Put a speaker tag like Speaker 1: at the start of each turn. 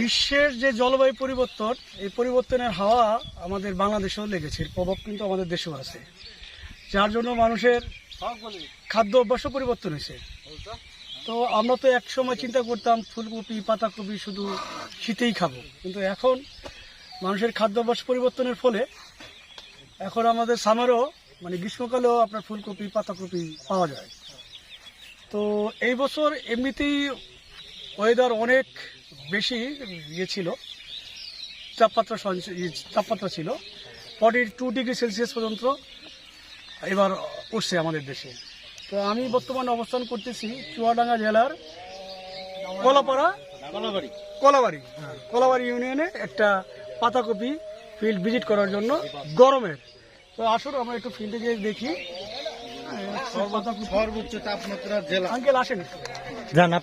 Speaker 1: বিশ্বের যে জলবায়ু পরিবর্তন, এই পরিবর্তনের হাওয়া আমাদের বাংলাদেশেও লেগেছে, এর প্রভাব কিন্তু আমাদের দেশেও আছে, যার জন্য মানুষের খাদ্য অভ্যাসও পরিবর্তন হয়েছে। তো আমরা তো এক সময় চিন্তা করতাম ফুলকপি পাতাকপি শুধু শীতেই খাবো, কিন্তু এখন মানুষের খাদ্য অভ্যাস পরিবর্তনের ফলে এখন আমাদের সামারও মানে গ্রীষ্মকালেও আপনার ফুলকপি পাতাকপি পাওয়া যায়। তো এই বছর এমনিতেই ওয়েদার অনেক বেশি ছিল, তাপমাত্রা ছিল 42 ডিগ্রি সেলসিয়াস পর্যন্ত এবার উঠছে আমাদের দেশে। তো আমি বর্তমানে অবস্থান করতেছি চুয়াডাঙ্গা জেলার কলাবাড়ি ইউনিয়নে একটা পাতাকপি ফিল্ড ভিজিট করার জন্য গরমের। তো আসুন আমরা একটু ফিল্ডে গিয়ে দেখি।
Speaker 2: সর্বোচ্চ তাপমাত্রা জেলা
Speaker 1: আঙ্কেল আসেন।